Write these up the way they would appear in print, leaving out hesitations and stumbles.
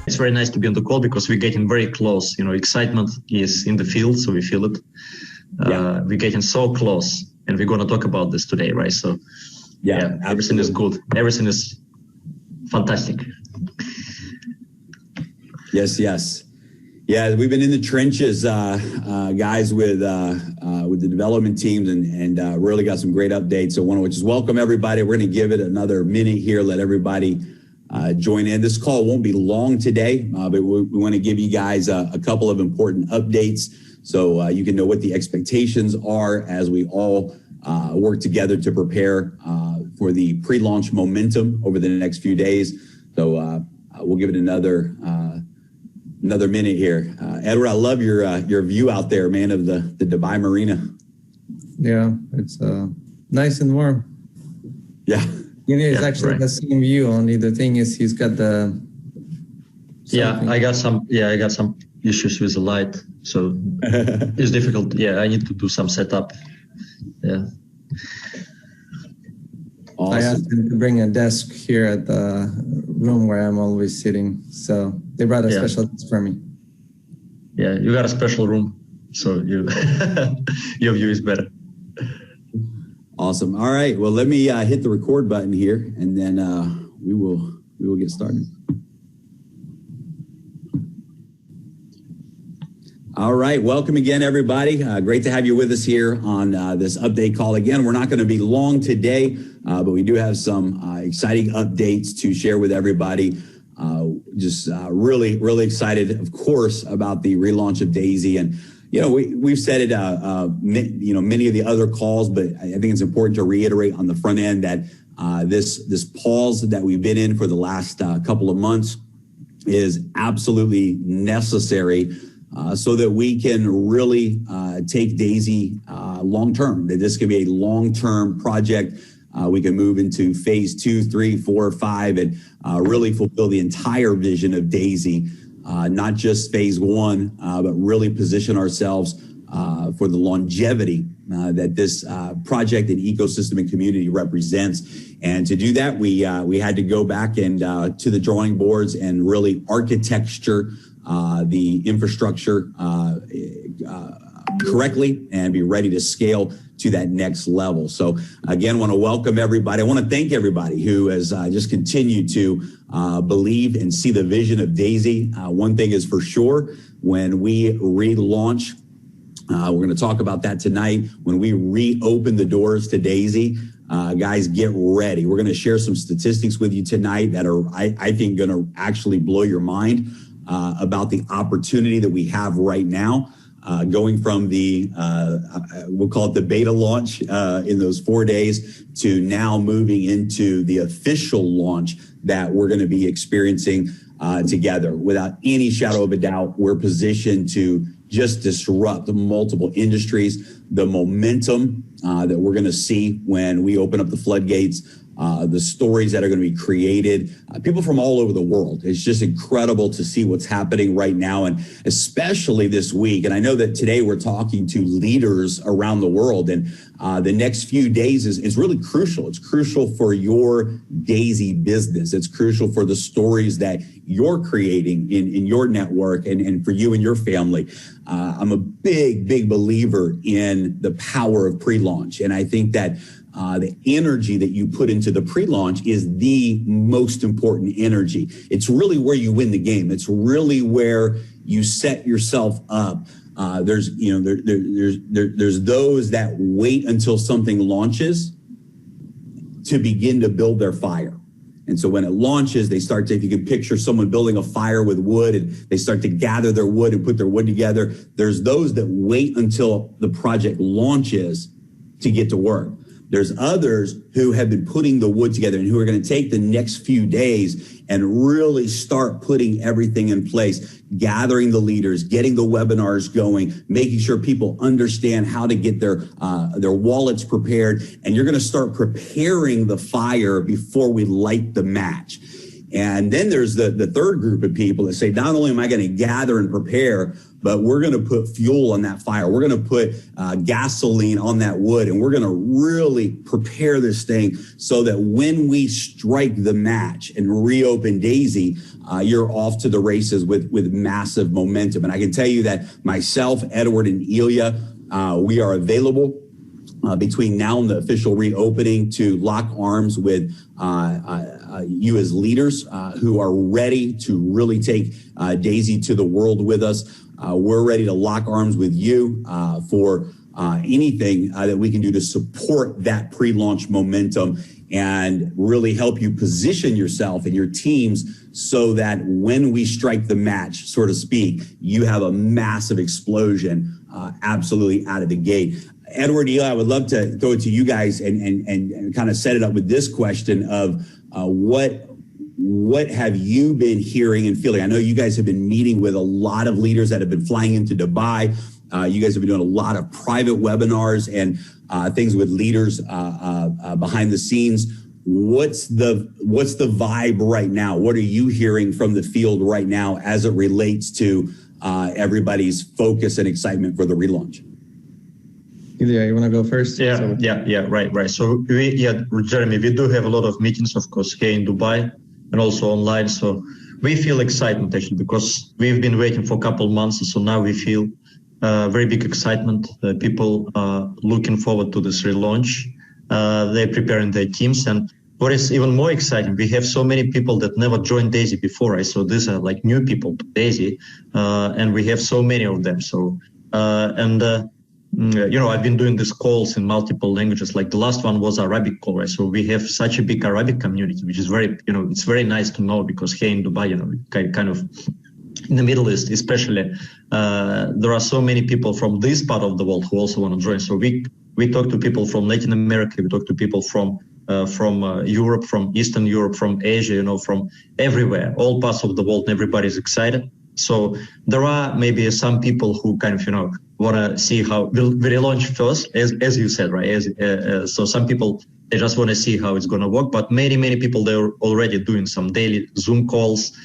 It's very nice to be on the call because we're getting very close. Excitement is in the field, so we feel it. We're getting so close, and we're going to talk about this today, right? So, everything is good. Everything is fantastic. Yes. Yeah, we've been in the trenches, guys, with the development teams, and really got some great updates. So, I want to just welcome everybody. We're going to give it another minute here, let everybody join in. This call won't be long today, but we want to give you guys a couple of important updates so you can know what the expectations are as we all work together to prepare for the pre-launch momentum over the next few days. So we'll give it another minute here. Edward, I love your view out there, man, of the Dubai Marina. Yeah, it's nice and warm. Yeah. It's actually the same view, only the thing is he's got the... I got some issues with the light, so it's difficult. Yeah, I need to do some setup. Yeah. Awesome. I asked him to bring a desk here at the room where I'm always sitting, so they brought a special desk for me. Yeah, you got a special room, so your view is better. Awesome. All right. Well, let me hit the record button here, and then we will get started. All right. Welcome again, everybody. Great to have you with us here on this update call. Again, we're not going to be long today, but we do have some exciting updates to share with everybody. Really, really excited, of course, about the relaunch of DAISY. And we've said it, many of the other calls, but I think it's important to reiterate on the front end that this pause that we've been in for the last couple of months is absolutely necessary so that we can really take DAISY long-term, that this can be a long-term project. We can move into phase 2, 3, 4, 5, and really fulfill the entire vision of DAISY. Not just phase 1, but really position ourselves for the longevity that this project and ecosystem and community represents. And to do that, we had to go back and to the drawing boards and really architecture the infrastructure correctly and be ready to scale to that next level. So again, I want to welcome everybody. I want to thank everybody who has just continued to believe and see the vision of DAISY. One thing is for sure, when we relaunch, we're going to talk about that tonight. When we reopen the doors to DAISY, guys, get ready. We're going to share some statistics with you tonight that are, I think, going to actually blow your mind about the opportunity that we have right now. Going from the, we'll call it the beta launch in those 4 days to now moving into the official launch that we're going to be experiencing together. Without any shadow of a doubt, we're positioned to just disrupt multiple industries. The momentum that we're going to see when we open up the floodgates, the stories that are going to be created, people from all over the world. It's just incredible to see what's happening right now, and especially this week. And I know that today we're talking to leaders around the world, and the next few days is really crucial. It's crucial for your DAISY business. It's crucial for the stories that you're creating in your network and for you and your family. I'm a big believer in the power of pre-launch, and I think that the energy that you put into the pre-launch is the most important energy. It's really where you win the game. It's really where you set yourself up. There's those that wait until something launches to begin to build their fire. And so when it launches, they start to, if you can picture someone building a fire with wood, and they start to gather their wood and put their wood together. There's those that wait until the project launches to get to work. There's others who have been putting the wood together and who are going to take the next few days and really start putting everything in place, gathering the leaders, getting the webinars going, making sure people understand how to get their wallets prepared. And you're going to start preparing the fire before we light the match. And then there's the third group of people that say, not only am I going to gather and prepare, but we're going to put fuel on that fire. We're going to put gasoline on that wood, and we're going to really prepare this thing so that when we strike the match and reopen Daisy, you're off to the races with massive momentum. And I can tell you that myself, Edward, and Ilya, we are available between now and the official reopening to lock arms with you as leaders who are ready to really take Daisy to the world with us. We're ready to lock arms with you for anything that we can do to support that pre-launch momentum and really help you position yourself and your teams so that when we strike the match, so to speak, you have a massive explosion absolutely out of the gate. Edward, Eli, I would love to throw it to you guys and kind of set it up with this question of what have you been hearing and feeling? I know you guys have been meeting with a lot of leaders that have been flying into Dubai. You guys have been doing a lot of private webinars and things with leaders behind the scenes. What's the vibe right now? What are you hearing from the field right now as it relates to everybody's focus and excitement for the relaunch? Ilya, you want to go first? Yeah, right. So Jeremy, we do have a lot of meetings, of course, here in Dubai and also online. So we feel excitement actually because we've been waiting for a couple of months. So now we feel very big excitement. People are looking forward to this relaunch. They're preparing their teams. And what is even more exciting, we have so many people that never joined Daisy before, right? So these are like new people to Daisy, and we have so many of them. So, I've been doing these calls in multiple languages. Like the last one was Arabic call, right? So we have such a big Arabic community, which is very, it's very nice to know because here in Dubai, kind of in the Middle East, especially, there are so many people from this part of the world who also want to join. So we talk to people from Latin America, we talk to people from Europe, from Eastern Europe, from Asia, from everywhere, all parts of the world, and everybody's excited. So there are maybe some people who kind of, want to see how we'll relaunch first, as you said, right? So some people, they just want to see how it's going to work. But many people, they're already doing some daily Zoom calls,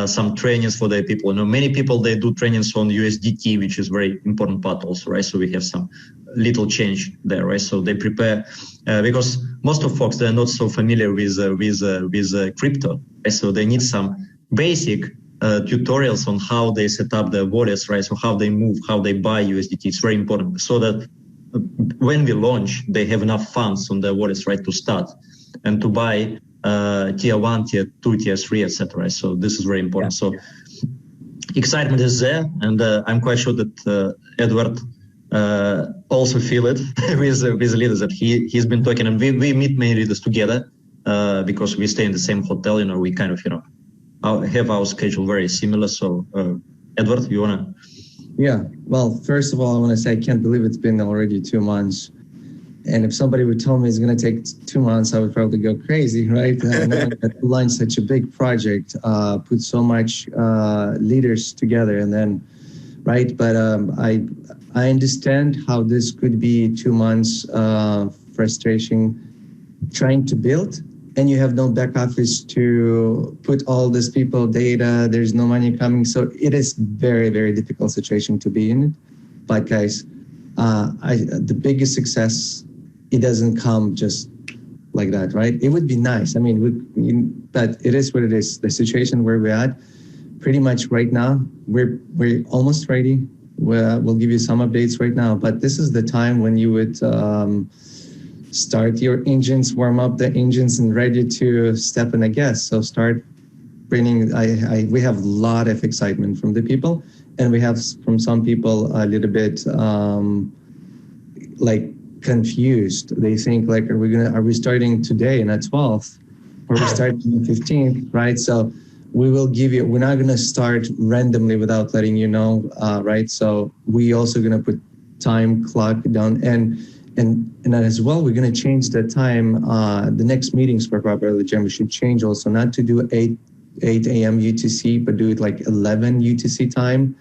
some trainings for their people. Many people, they do trainings on USDT, which is very important part also, right? So we have some little change there, right? So they prepare, because most of folks, they're not so familiar with crypto, right? So they need some basic tutorials on how they set up their wallets, right? So how they move, how they buy USDT. It's very important so that when we launch, they have enough funds on their wallets, right, to start and to buy tier 1, tier 2, tier 3, etc. So this is very important. Yeah. So excitement is there, and I'm quite sure that Edward also feel it with leaders that he's been talking, and we meet many leaders together because we stay in the same hotel. We kind of have our schedule very similar. So Edward, you wanna? Yeah. Well, first of all, I want to say I can't believe it's been already 2 months. And if somebody would tell me it's going to take 2 months, I would probably go crazy, right? To launch such a big project, put so much leaders together, and then, right? But I understand how this could be 2 months frustration trying to build, and you have no back office to put all these people data. There's no money coming, so it is very, very difficult situation to be in. But guys, the biggest success, it doesn't come just like that, right? It would be nice. I mean, but it is what it is. The situation where we're at, pretty much right now, we're almost ready. We'll give you some updates right now, but this is the time when you would start your engines, warm up the engines, and ready to step in a gas. So start bringing. We have a lot of excitement from the people, and we have from some people a little bit like confused. They think like, are we starting today and at 12th, or we starting on the 15th, right? So we will give you. We're not going to start randomly without letting you know, right? So we also going to put time clock down, and as well, we're going to change the time. The next meetings for Properly Jam, we should change also, not to do 8 a.m. UTC, but do it like 11 UTC time,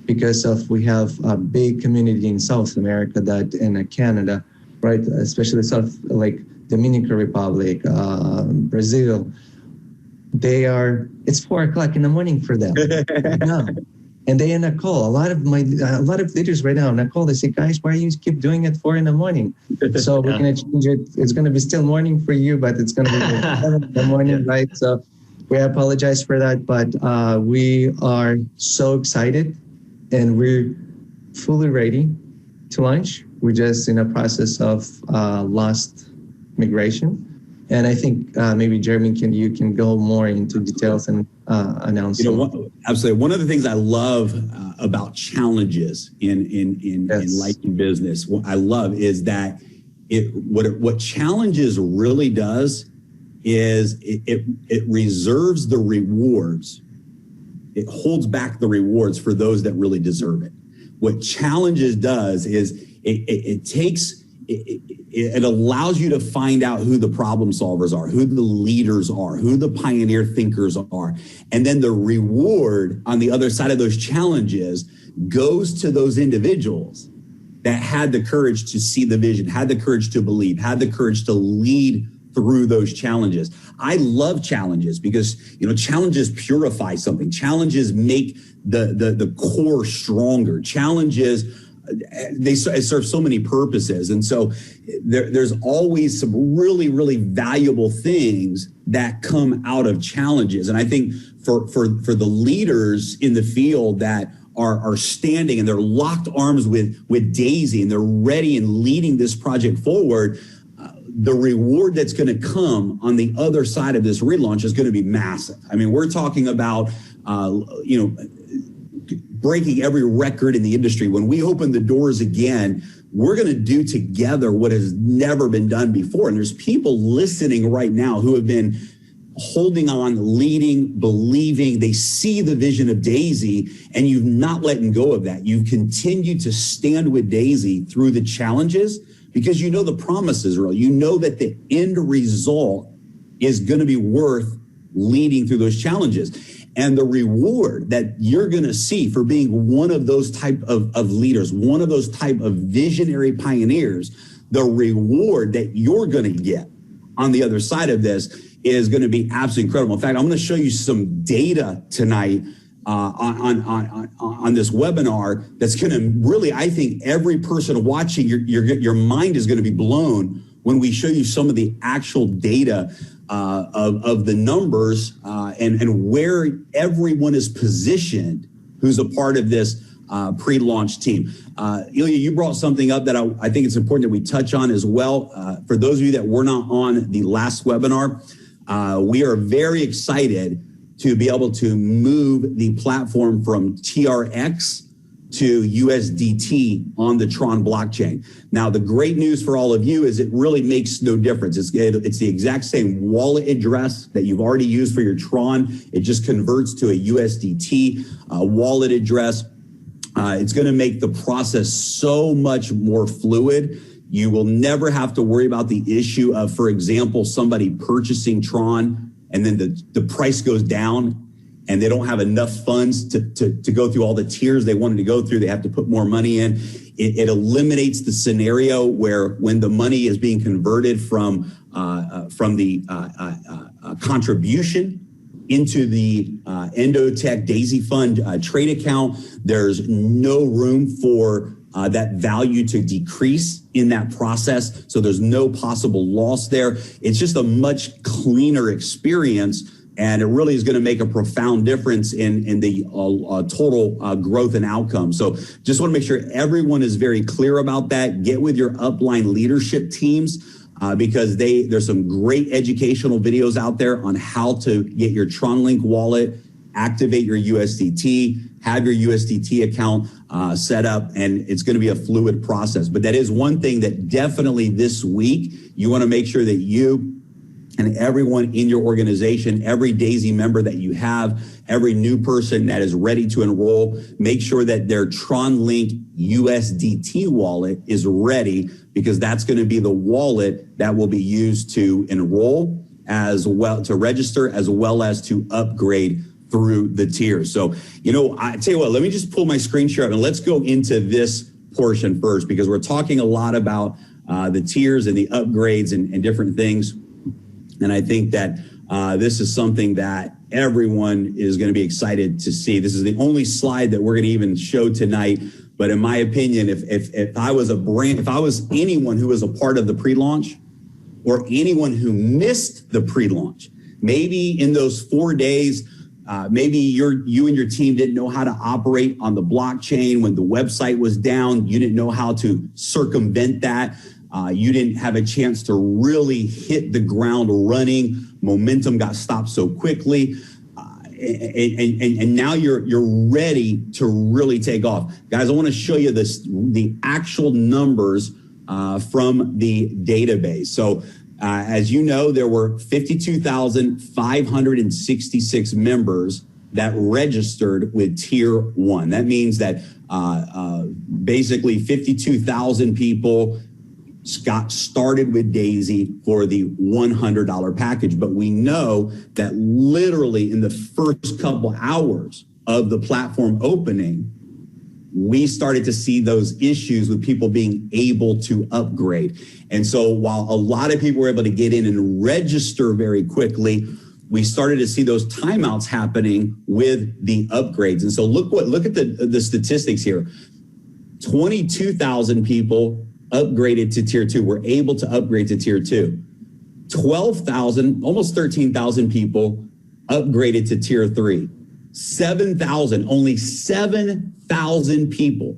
because we have a big community in South America that in Canada, right? Especially like Dominican Republic, Brazil. It's 4 o'clock in the morning for them. No, And they end a call. A lot of leaders right now in a call, they say, guys, why do you keep doing it 4 a.m? So we're going to change it. It's going to be still morning for you, but it's going to be like 7 in the morning, right? So we apologize for that, but we are so excited and we're fully ready to launch. We're just in a process of last migration. And I think maybe Jeremy, you can go more into details and announce. Absolutely. One of the things I love about challenges in liking business, what I love is that what challenges really does is it reserves the rewards. It holds back the rewards for those that really deserve it. What challenges does is it allows you to find out who the problem solvers are, who the leaders are, who the pioneer thinkers are. And then the reward on the other side of those challenges goes to those individuals that had the courage to see the vision, had the courage to believe, had the courage to lead through those challenges. I love challenges because, challenges purify something. Challenges make the core stronger. Challenges, they serve so many purposes. And so there's always some really, really valuable things that come out of challenges. And I think for the leaders in the field that are standing and they're locked arms with Daisy and they're ready and leading this project forward, the reward that's going to come on the other side of this relaunch is going to be massive. I mean, we're talking about, breaking every record in the industry. When we open the doors again, we're going to do together what has never been done before. And there's people listening right now who have been holding on, leading, believing. They see the vision of Daisy, and you've not letting go of that. You've continued to stand with Daisy through the challenges because you know the promise is real. You know that the end result is going to be worth leading through those challenges. And the reward that you're going to see for being one of those type of leaders, one of those type of visionary pioneers, the reward that you're going to get on the other side of this is going to be absolutely incredible. In fact, I'm going to show you some data tonight on this webinar that's going to really, I think, every person watching, your mind is going to be blown when we show you some of the actual data of the numbers and where everyone is positioned who's a part of this pre-launch team. Ilya, you brought something up that I think it's important that we touch on as well. For those of you that were not on the last webinar, we are very excited to be able to move the platform from TRX to USDT on the Tron blockchain. Now, the great news for all of you is it really makes no difference. It's the exact same wallet address that you've already used for your Tron. It just converts to a USDT wallet address. It's going to make the process so much more fluid. You will never have to worry about the issue of, for example, somebody purchasing Tron and then the price goes down and they don't have enough funds to go through all the tiers they wanted to go through. They have to put more money in. It eliminates the scenario where when the money is being converted from the contribution into the Endotech Daisy Fund trade account, there's no room for that value to decrease in that process. So there's no possible loss there. It's just a much cleaner experience. And it really is going to make a profound difference in the total growth and outcome. So just want to make sure everyone is very clear about that. Get with your upline leadership teams because there's some great educational videos out there on how to get your TronLink wallet, activate your USDT, have your USDT account set up, and it's going to be a fluid process. But that is one thing that definitely this week, you want to make sure that you and everyone in your organization, every Daisy member that you have, every new person that is ready to enroll, make sure that their TronLink USDT wallet is ready because that's going to be the wallet that will be used to enroll as well, to register, as well as to upgrade through the tiers. So, I tell you what, let me just pull my screen share up and let's go into this portion first because we're talking a lot about the tiers and the upgrades and different things. And I think that this is something that everyone is going to be excited to see. This is the only slide that we're going to even show tonight. But in my opinion, if I was anyone who was a part of the pre-launch or anyone who missed the pre-launch, maybe in those 4 days, maybe you and your team didn't know how to operate on the blockchain when the website was down. You didn't know how to circumvent that. You didn't have a chance to really hit the ground running. Momentum got stopped so quickly. And now you're ready to really take off. Guys, I want to show you the actual numbers from the database. So as you know, there were 52,566 members that registered with Tier 1. That means that basically 52,000 people got started with Daisy for the $100 package. But we know that literally in the first couple hours of the platform opening, we started to see those issues with people being able to upgrade. And so while a lot of people were able to get in and register very quickly, we started to see those timeouts happening with the upgrades. And so look at the statistics here. 22,000 people upgraded to Tier 2, were able to upgrade to Tier 2. 12,000, almost 13,000 people upgraded to Tier 3. 7,000, only 7,000 people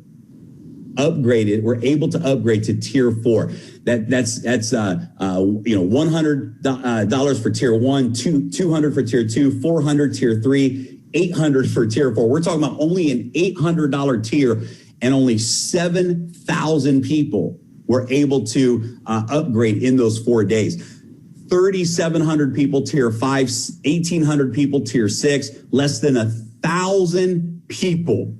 were able to upgrade to Tier 4. That's $100 for Tier 1, $200 for Tier 2, $400 Tier 3, $800 for Tier 4. We're talking about only an $800 tier, and only 7,000 people were able to upgrade in those 4 days. 3,700 people Tier 5, 1,800 people Tier 6, less than 1,000 people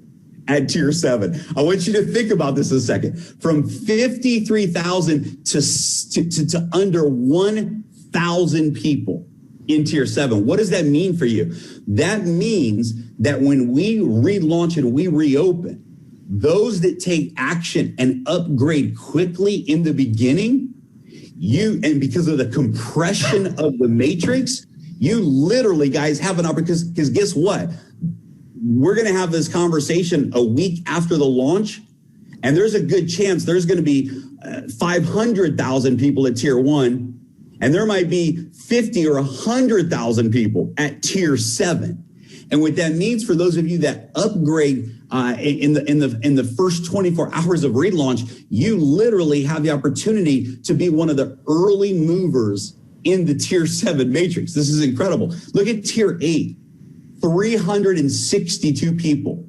at Tier 7. I want you to think about this a second. From 53,000 to under 1,000 people in Tier 7. What does that mean for you? That means that when we relaunch and we reopen, those that take action and upgrade quickly in the beginning, and because of the compression of the matrix, you literally, guys, have an opportunity, because guess what? We're going to have this conversation a week after the launch, and there's a good chance there's going to be 500,000 people at Tier 1, and there might be 50 or 100,000 people at Tier 7. And what that means for those of you that upgrade in the first 24 hours of relaunch, you literally have the opportunity to be one of the early movers in the Tier 7 matrix. This is incredible. Look at Tier 8, 362 people.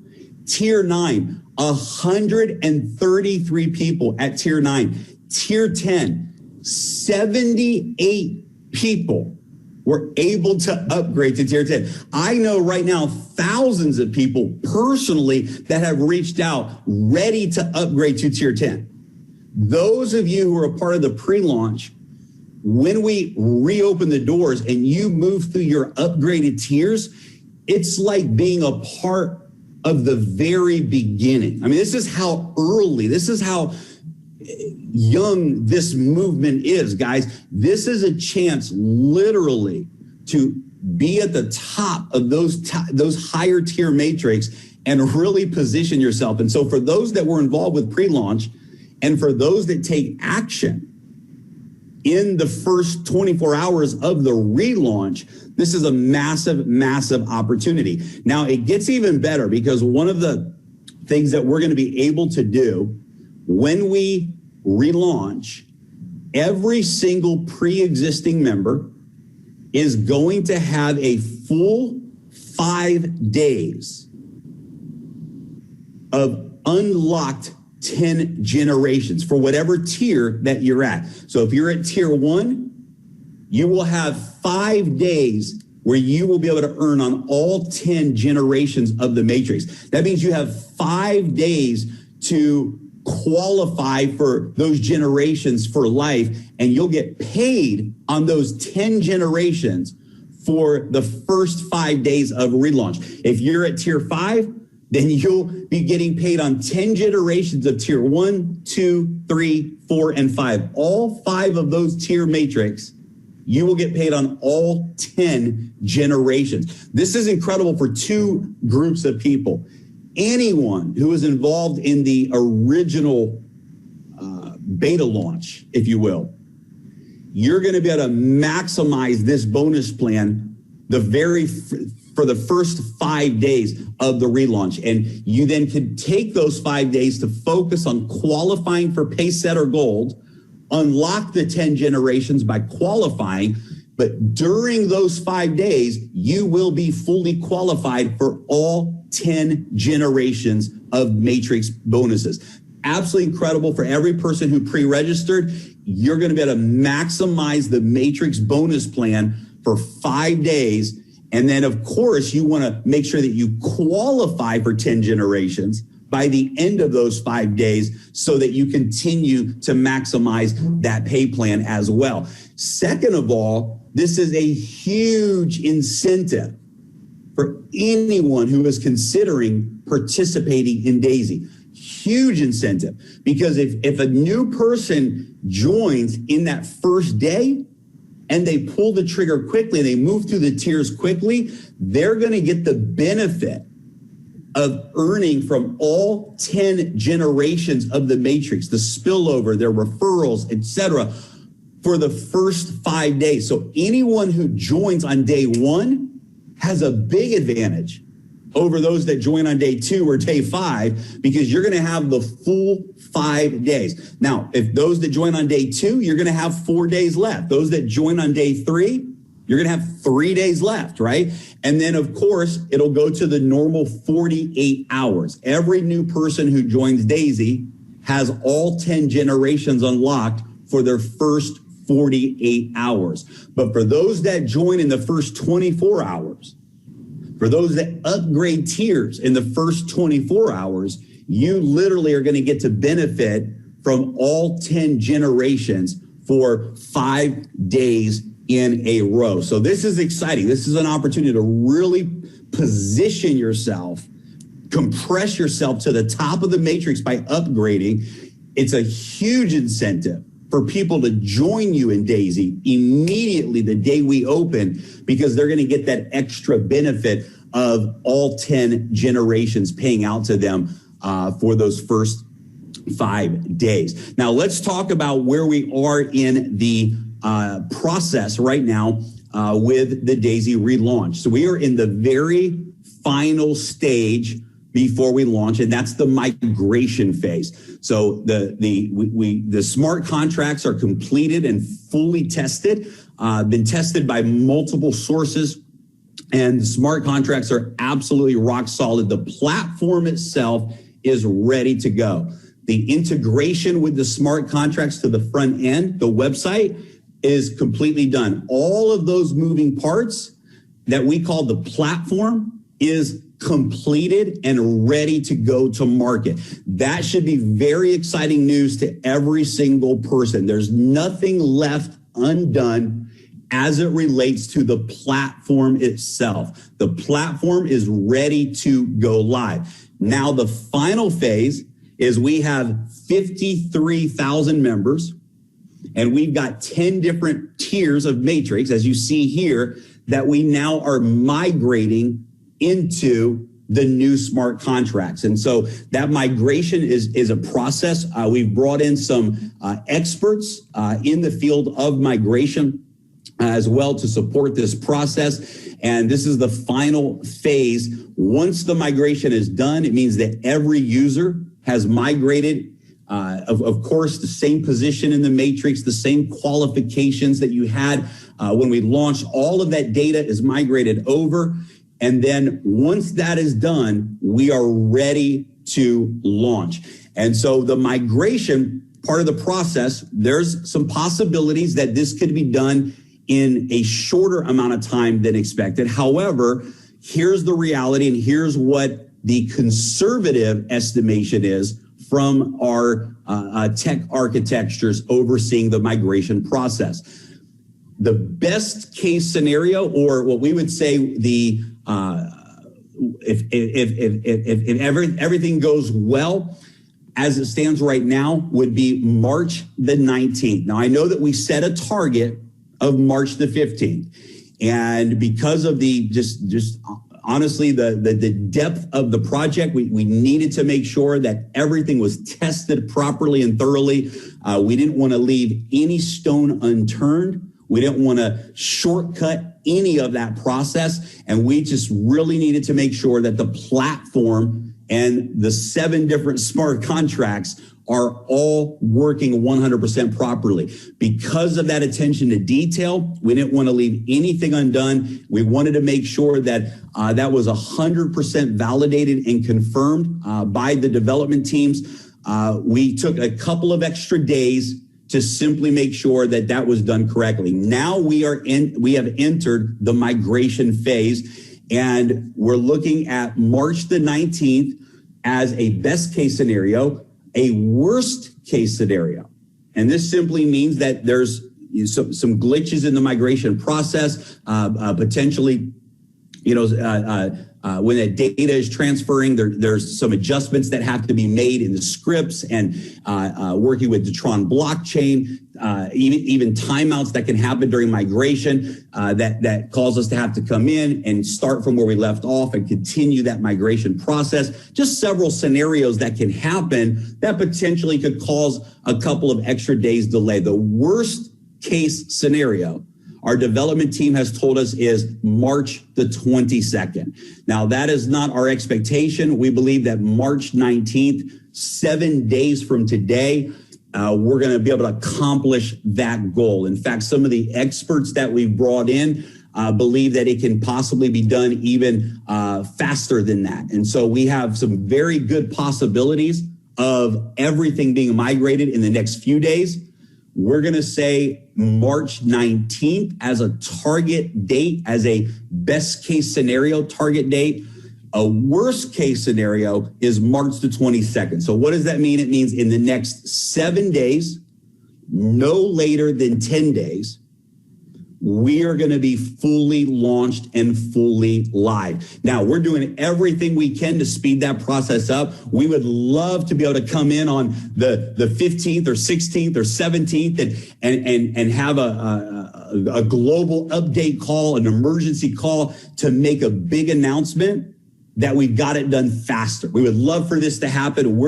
Tier 9, 133 people at Tier 9. Tier 10, 78 people were able to upgrade to Tier 10. I know right now thousands of people personally that have reached out ready to upgrade to Tier 10. Those of you who are a part of the pre-launch, when we reopen the doors and you move through your upgraded tiers, it's like being a part of the very beginning. I mean, this is how early, this is how young this movement is, guys. This is a chance literally to be at the top of those higher tier matrix and really position yourself. And so for those that were involved with pre-launch and for those that take action in the first 24 hours of the relaunch, this is a massive, massive opportunity. Now it gets even better, because one of the things that we're going to be able to do when we relaunch, every single pre-existing member is going to have a full 5 days of unlocked 10 generations for whatever tier that you're at. So if you're at Tier 1, you will have 5 days where you will be able to earn on all 10 generations of the matrix. That means you have 5 days to qualify for those generations for life, and you'll get paid on those 10 generations for the first 5 days of relaunch. If you're at Tier 5, then you'll be getting paid on 10 generations of Tier 1, 2, 3, 4, and 5. All 5 of those tier matrix you will get paid on all 10 generations. This is incredible for two groups of people. Anyone who is involved in the original beta launch, if you will, you're going to be able to maximize this bonus plan for the first 5 days of the relaunch. And you then can take those 5 days to focus on qualifying for Pacesetter Gold, unlock the 10 generations by qualifying. But during those 5 days, you will be fully qualified for all 10 generations of Matrix bonuses. Absolutely incredible for every person who pre-registered. You're going to be able to maximize the Matrix bonus plan for 5 days. And then, of course, you want to make sure that you qualify for 10 generations by the end of those 5 days so that you continue to maximize that pay plan as well. Second of all, this is a huge incentive for anyone who is considering participating in DAISY. Huge incentive, because if a new person joins in that first day and they pull the trigger quickly, they move through the tiers quickly, they're going to get the benefit of earning from all 10 generations of the Matrix, the spillover, their referrals, etc., for the first 5 days. So anyone who joins on day one has a big advantage over those that join on day 2 or day 5, because you're going to have the full 5 days. Now, if those that join on day 2, you're going to have 4 days left. Those that join on day 3, you're going to have 3 days left, right? And then, of course, it'll go to the normal 48 hours. Every new person who joins DAISY has all 10 generations unlocked for their first 48 hours. But for those that join in the first 24 hours, for those that upgrade tiers in the first 24 hours, you literally are going to get to benefit from all 10 generations for 5 days in a row. So this is exciting. This is an opportunity to really position yourself, compress yourself to the top of the matrix by upgrading. It's a huge incentive for people to join you in DAISY immediately the day we open, because they're going to get that extra benefit of all 10 generations paying out to them for those first 5 days. Now, let's talk about where we are in the process right now with the DAISY relaunch. So we are in the very final stage before we launch, and that's the migration phase. So the smart contracts are completed and fully tested, been tested by multiple sources, and the smart contracts are absolutely rock solid. The platform itself is ready to go. The integration with the smart contracts to the front end, the website, is completely done. All of those moving parts that we call the platform is completed and ready to go to market. That should be very exciting news to every single person. There's nothing left undone as it relates to the platform itself. The platform is ready to go live. Now, the final phase is we have 53,000 members, and we've got 10 different tiers of Matrix, as you see here, that we now are migrating into the new smart contracts. And so that migration is a process. We've brought in some experts in the field of migration as well to support this process. And this is the final phase. Once the migration is done, it means that every user has migrated. Of course, the same position in the matrix, the same qualifications that you had when we launched. All of that data is migrated over. And then once that is done, we are ready to launch. And so the migration part of the process, there's some possibilities that this could be done in a shorter amount of time than expected. However, here's the reality, and here's what the conservative estimation is from our tech architectures overseeing the migration process. The best case scenario, or what we would say the if everything goes well, as it stands right now, would be March the 19th. Now, I know that we set a target of March the 15th. And because of the honestly, the depth of the project, we needed to make sure that everything was tested properly and thoroughly. We didn't want to leave any stone unturned. We didn't want to shortcut any of that process. And we just really needed to make sure that the platform and the 7 different smart contracts are all working 100% properly. Because of that attention to detail, we didn't want to leave anything undone. We wanted to make sure that that was 100% validated and confirmed by the development teams. We took a couple of extra days to simply make sure that that was done correctly. Now we have entered the migration phase, and we're looking at March the 19th as a best case scenario, a worst case scenario. And this simply means that there's some glitches in the migration process, potentially, when that data is transferring, there's some adjustments that have to be made in the scripts, and working with the Tron blockchain, even timeouts that can happen during migration that cause us to have to come in and start from where we left off and continue that migration process. Just several scenarios that can happen that potentially could cause a couple of extra days delay. The worst case scenario our development team has told us is March the 22nd. Now, that is not our expectation. We believe that March 19th, 7 days from today, we're going to be able to accomplish that goal. In fact, some of the experts that we've brought in believe that it can possibly be done even faster than that. And so we have some very good possibilities of everything being migrated in the next few days. We're going to say March 19th as a target date, as a best case scenario target date. A worst case scenario is March the 22nd. So what does that mean? It means in the next 7 days, no later than 10 days, we are going to be fully launched and fully live. Now, we're doing everything we can to speed that process up. We would love to be able to come in on the 15th or 16th or 17th and have a global update call, an emergency call to make a big announcement that we've got it done faster. We would love for this to happen.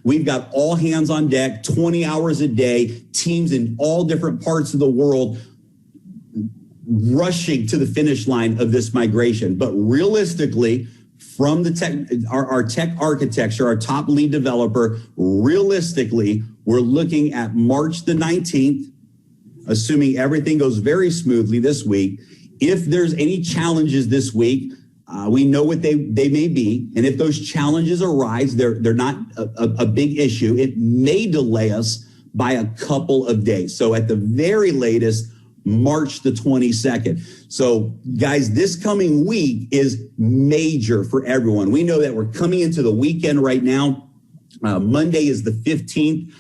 We've got all hands on deck, 20 hours a day, teams in all different parts of the world rushing to the finish line of this migration. But realistically, from the our tech architecture, our top lead developer, realistically, we're looking at March the 19th, assuming everything goes very smoothly this week. If there's any challenges this week, we know what they may be. And if those challenges arise, they're not a big issue. It may delay us by a couple of days. So at the very latest, March the 22nd. So guys, this coming week is major for everyone. We know that we're coming into the weekend right now. Monday is the 15th.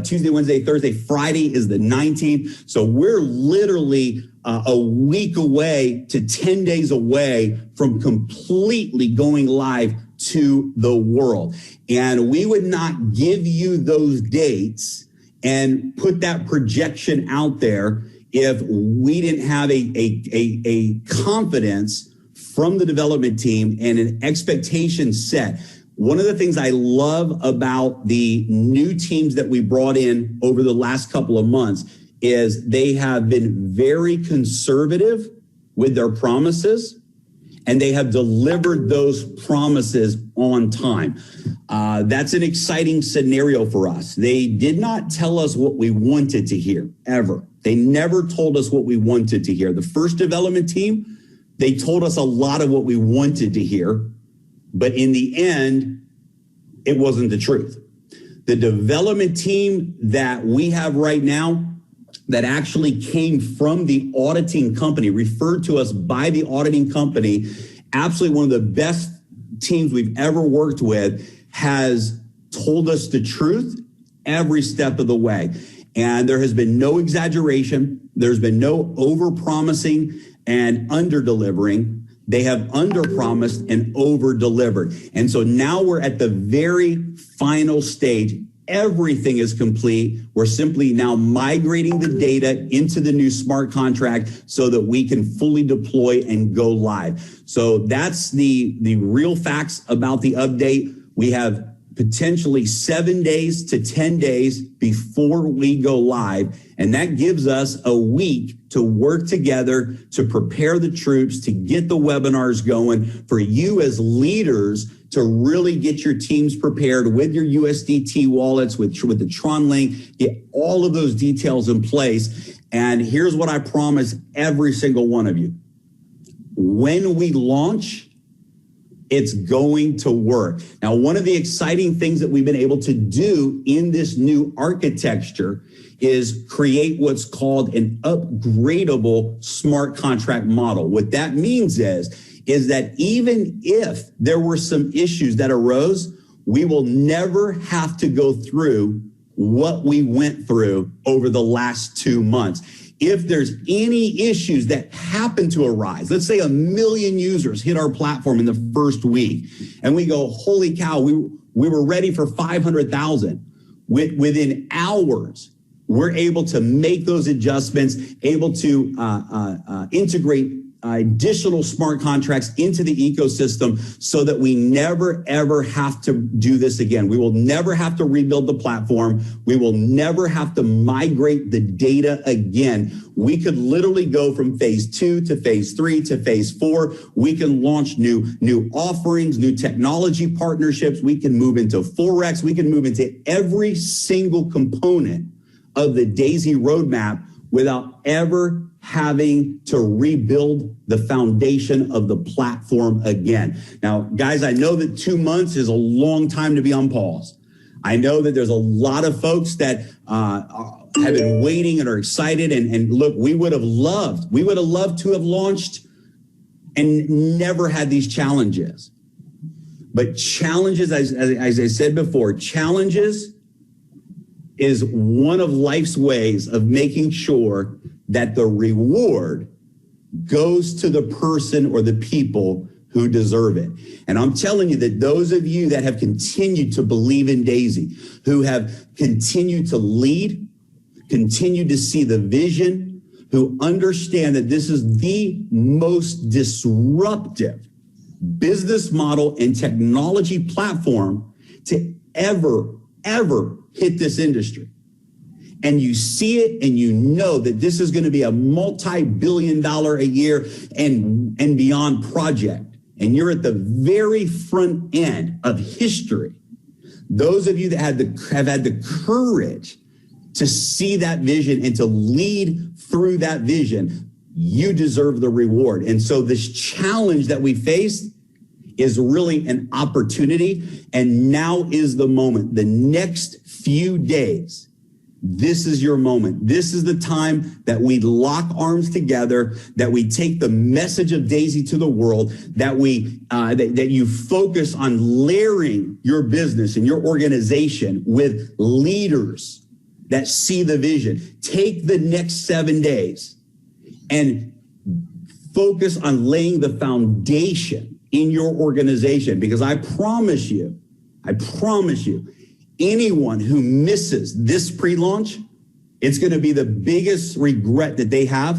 Tuesday, Wednesday, Thursday, Friday is the 19th. So we're literally a week away to 10 days away from completely going live to the world. And we would not give you those dates and put that projection out there if we didn't have a confidence from the development team and an expectation set. One of the things I love about the new teams that we brought in over the last couple of months is they have been very conservative with their promises, and they have delivered those promises on time. That's an exciting scenario for us. They did not tell us what we wanted to hear, ever. They never told us what we wanted to hear. The first development team, they told us a lot of what we wanted to hear, but in the end, it wasn't the truth. The development team that we have right now that actually came from the auditing company, referred to us by the auditing company, absolutely one of the best teams we've ever worked with, has told us the truth every step of the way. And there has been no exaggeration. There's been no over-promising and under-delivering. They have under-promised and over-delivered. And so now we're at the very final stage. everything is complete. We're simply now migrating the data into the new smart contract so that we can fully deploy and go live. So that's the real facts about the update. We have potentially 7 days to 10 days before we go live. And that gives us a week to work together, to prepare the troops, to get the webinars going, for you as leaders to really get your teams prepared with your USDT wallets, with the Tron link, get all of those details in place. And here's what I promise every single one of you. When we launch, it's going to work. Now, one of the exciting things that we've been able to do in this new architecture is create what's called an upgradable smart contract model. What that means is that even if there were some issues that arose, we will never have to go through what we went through over the last 2 months. If there's any issues that happen to arise, let's say 1 million users hit our platform in the first week, and we go, holy cow, we were ready for 500,000. Within hours, we're able to make those adjustments, able to integrate additional smart contracts into the ecosystem so that we never, ever have to do this again. We will never have to rebuild the platform. We will never have to migrate the data again. We could literally go from phase 2 to phase 3 to phase 4. We can launch new offerings, new technology partnerships. We can move into Forex. We can move into every single component of the DAISY roadmap without ever having to rebuild the foundation of the platform again. Now, guys, I know that 2 months is a long time to be on pause. I know that there's a lot of folks that have been waiting and are excited. And look, we would have loved to have launched and never had these challenges. But challenges, as I said before, challenges is one of life's ways of making sure that the reward goes to the person or the people who deserve it. And I'm telling you that those of you that have continued to believe in DAISY, who have continued to lead, continue to see the vision, who understand that this is the most disruptive business model and technology platform to ever hit this industry. And you see it and you know that this is going to be a multi-billion-dollar a year and beyond project. And you're at the very front end of history. Those of you that have had the courage to see that vision and to lead through that vision, you deserve the reward. And so this challenge that we faced is really an opportunity. And now is the moment. The next few days, this is your moment. This is the time that we lock arms together, that we take the message of DAISY to the world, that that you focus on layering your business and your organization with leaders that see the vision. Take the next 7 days and focus on laying the foundation in your organization, because I promise you, anyone who misses this pre-launch, it's going to be the biggest regret that they have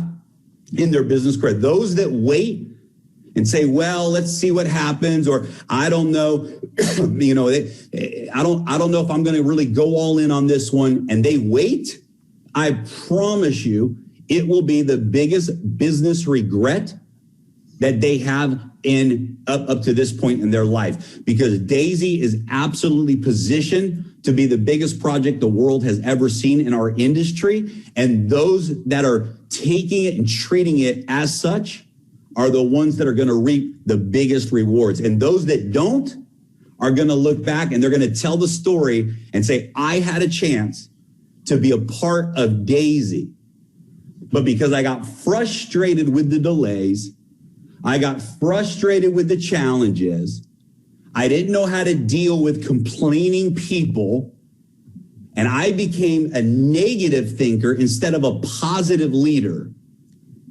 in their business career. Those that wait and say, well, let's see what happens, or I don't know, I don't know if I'm going to really go all in on this one, and they wait, I promise you, it will be the biggest business regret that they have up to this point in their life, because DAISY is absolutely positioned to be the biggest project the world has ever seen in our industry. And those that are taking it and treating it as such are the ones that are going to reap the biggest rewards. And those that don't are going to look back and they're going to tell the story and say, I had a chance to be a part of DAISY, but because I got frustrated with the delays, I got frustrated with the challenges, I didn't know how to deal with complaining people, and I became a negative thinker instead of a positive leader,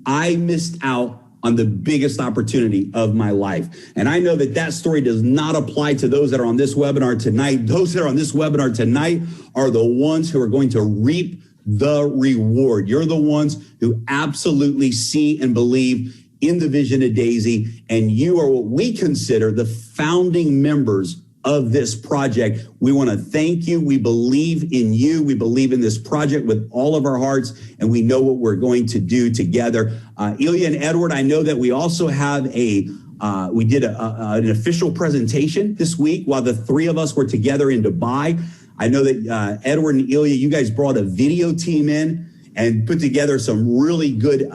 I missed out on the biggest opportunity of my life. And I know that that story does not apply to those that are on this webinar tonight. Those that are on this webinar tonight are the ones who are going to reap the reward. You're the ones who absolutely see and believe in the vision of Daisy, and you are what we consider the founding members of this project. We want to thank you. We believe in you. We believe in this project with all of our hearts, and we know what we're going to do together. Ilya and Edward, I know that we also have we did an official presentation this week while the three of us were together in Dubai. I know that Edward and Ilya, you guys brought a video team in and put together some really good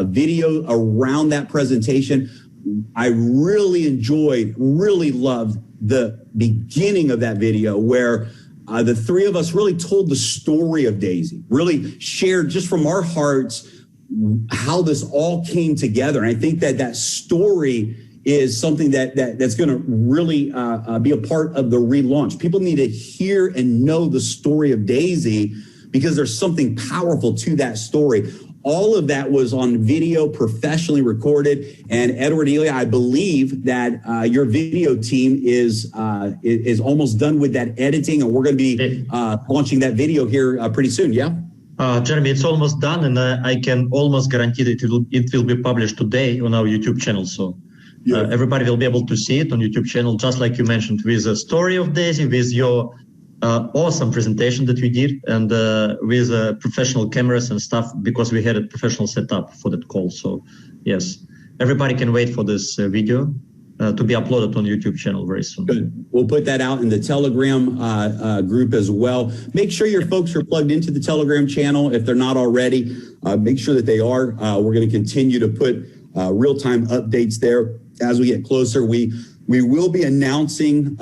video around that presentation. I really enjoyed, really loved the beginning of that video where the three of us really told the story of Daisy, really shared just from our hearts how this all came together. And I think that that story is something that's going to really be a part of the relaunch. People need to hear and know the story of Daisy because there's something powerful to that story. All of that was on video, professionally recorded. And Edward, Ilya, I believe that your video team is almost done with that editing, and we're going to be launching that video here pretty soon. Yeah. Jeremy, it's almost done, and I can almost guarantee that it will be published today on our YouTube channel. So everybody will be able to see it on YouTube channel, just like you mentioned, with the story of Daisy, with your awesome presentation that we did, and with professional cameras and stuff, because we had a professional setup for that call. So yes, everybody can wait for this video to be uploaded on YouTube channel very soon. Good. We'll put that out in the Telegram group as well. Make sure your folks are plugged into the Telegram channel if they're not already. Make sure that they are. We're going to continue to put real-time updates there as we get closer. We will be announcing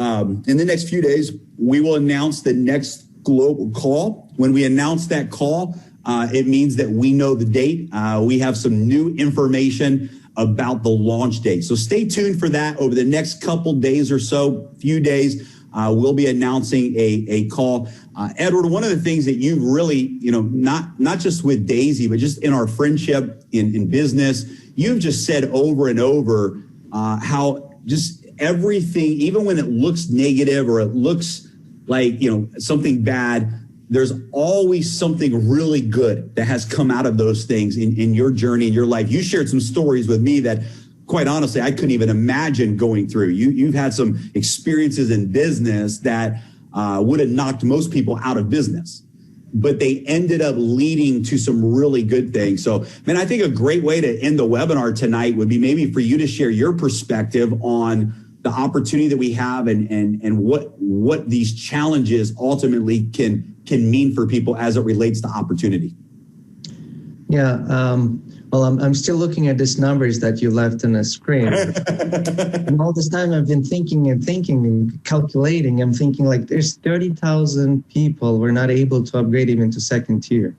in the next few days, we will announce the next global call. When we announce that call, it means that we know the date. We have some new information about the launch date. So stay tuned for that over the next couple days or so, few days. We'll be announcing a call. Edward, one of the things that you've really, not just with Daisy, but just in our friendship in business, you've just said over and over how just everything, even when it looks negative or it looks like, something bad, there's always something really good that has come out of those things in your journey, in your life. You shared some stories with me that, quite honestly, I couldn't even imagine going through. You've had some experiences in business that would have knocked most people out of business, but they ended up leading to some really good things. So, man, I think a great way to end the webinar tonight would be maybe for you to share your perspective on the opportunity that we have and what these challenges ultimately can mean for people as it relates to opportunity. Yeah, well, I'm still looking at these numbers that you left on the screen. And all this time I've been thinking and calculating. I'm thinking like there's 30,000 people were not able to upgrade even to second tier.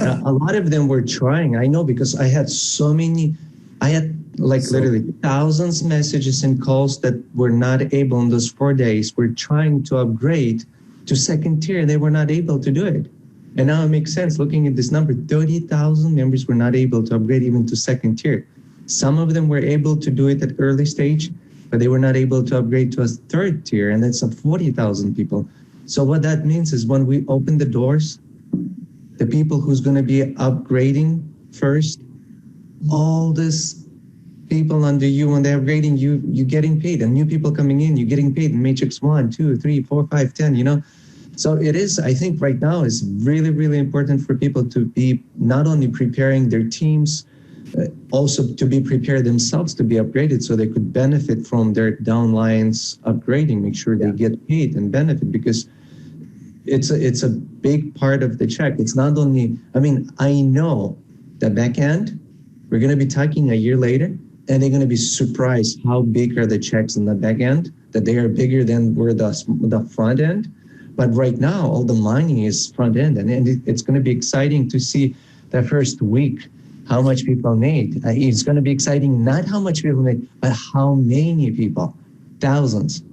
A lot of them were trying. I know because I had literally thousands of messages and calls that were not able in those 4 days. Were trying to upgrade to second tier. They were not able to do it. And now it makes sense looking at this number, 30,000 members were not able to upgrade even to second tier. Some of them were able to do it at early stage, but they were not able to upgrade to a third tier, and that's 40,000 people. So what that means is when we open the doors, the people who's going to be upgrading first, all this people under you, when they're upgrading you, you're getting paid, and new people coming in, you're getting paid in matrix 1, 2, 3, 4, 5, 10, So it is, I think right now is really, really important for people to be not only preparing their teams, also to be prepared themselves to be upgraded so they could benefit from their downlines upgrading, make sure they get paid and benefit, because it's a big part of the check. It's not only, I know the back end, we're going to be talking a year later, and they're going to be surprised how big are the checks in the back end, that they are bigger than where the front end. But right now, all the money is front end, and it's going to be exciting to see the first week how much people made. It's going to be exciting, not how much people made, but how many people, thousands,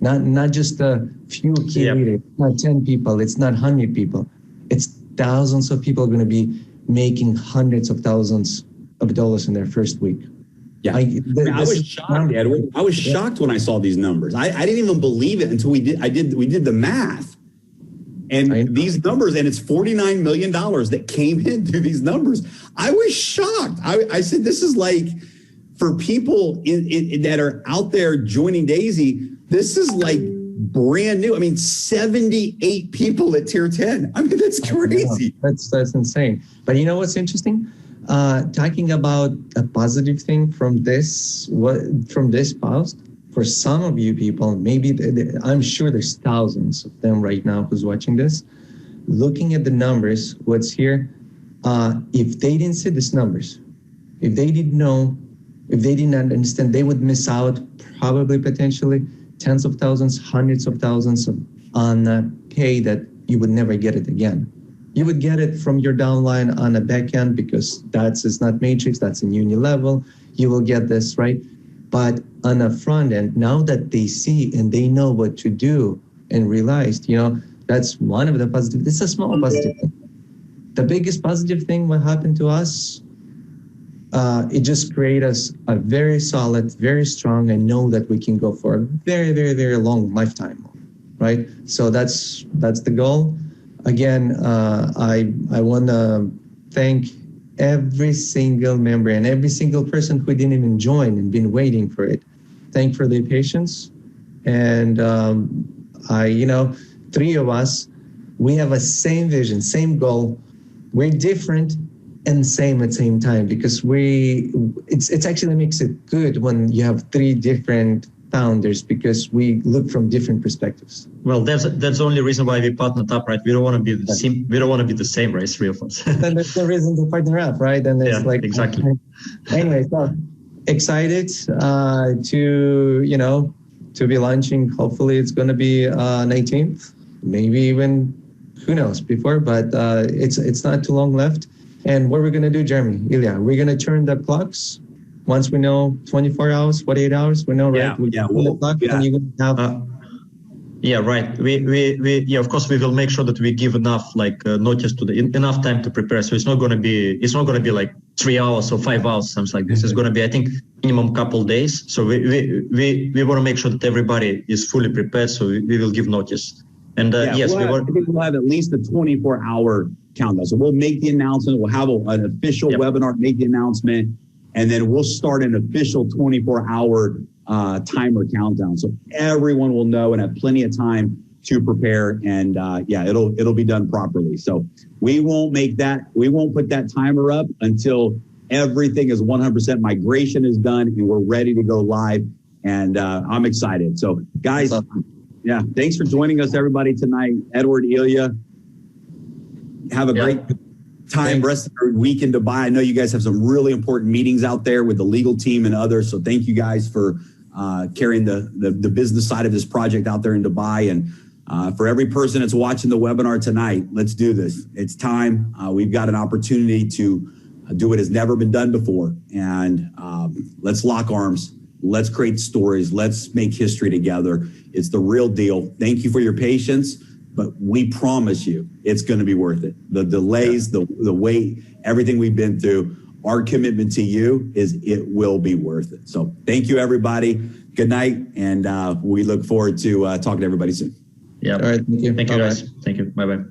not just a few key leaders, not 10 people, it's not 100 people. It's thousands of people going to be making hundreds of thousands of dollars in their first week. Yeah, I was shocked, Edward. I was shocked when I saw these numbers. I didn't even believe it until we did the math. And these numbers, and it's $49 million that came in through these numbers. I was shocked. I said, this is like, for people that are out there joining Daisy, this is like brand new. I mean, 78 people at tier 10. I mean, that's crazy. That's insane. But you know what's interesting? Talking about a positive thing from this post, for some of you people, maybe I'm sure there's thousands of them right now who's watching this, looking at the numbers, what's here, if they didn't see these numbers, if they didn't know, if they didn't understand, they would miss out probably potentially tens of thousands, hundreds of thousands on pay that you would never get it again. You would get it from your downline on a back end because it's not matrix, that's in uni level. You will get this, right? But on a front end, now that they see and they know what to do and realized, that's one of the positive. This is a small positive thing. The biggest positive thing, what happened to us, it just created us a very solid, very strong, and know that we can go for a very, very, very long lifetime, right? So that's the goal. Again, I want to thank every single member and every single person who didn't even join and been waiting for it. Thank for their patience. And three of us, we have a same vision, same goal. We're different and same at the same time because it's actually makes it good when you have three different founders because we look from different perspectives. Well, that's the only reason why we partnered up, right? We don't want to be the same. We don't want to be the same, right? Three of us. Then there's no reason to partner up, right? And it's exactly. Anyway, so excited to be launching. Hopefully, it's going to be 19th, maybe even who knows before, but it's not too long left. And what we're going to do, Jeremy, Ilya, we're going to turn the clocks. Once we know 24 hours, 48 hours, we know, right? And you're going to have... Yeah, right. We of course we will make sure that we give enough notice to enough time to prepare. So it's not going to be like 3 hours or 5 hours, something like this. It's going to be, I think, minimum couple days. So we want to make sure that everybody is fully prepared. So we will give notice. And I think we'll have at least a 24-hour countdown. So we'll make the announcement. We'll have an official webinar, make the announcement. And then we'll start an official 24-hour timer countdown. So everyone will know and have plenty of time to prepare. And it'll be done properly. So we won't put that timer up until everything is 100% migration is done and we're ready to go live. And I'm excited. So guys, thanks for joining us, everybody, tonight. Edward, Ilya, have a great time, rest of your week in Dubai. I know you guys have some really important meetings out there with the legal team and others. So thank you guys for carrying the business side of this project out there in Dubai. And for every person that's watching the webinar tonight, let's do this. It's time. We've got an opportunity to do what has never been done before. And let's lock arms. Let's create stories. Let's make history together. It's the real deal. Thank you for your patience. But we promise you it's going to be worth it. The delays, the wait, everything we've been through, our commitment to you is it will be worth it. So thank you, everybody. Good night. And we look forward to talking to everybody soon. Yeah. All right. Thank you. Thank you, guys. Thank you. Bye-bye.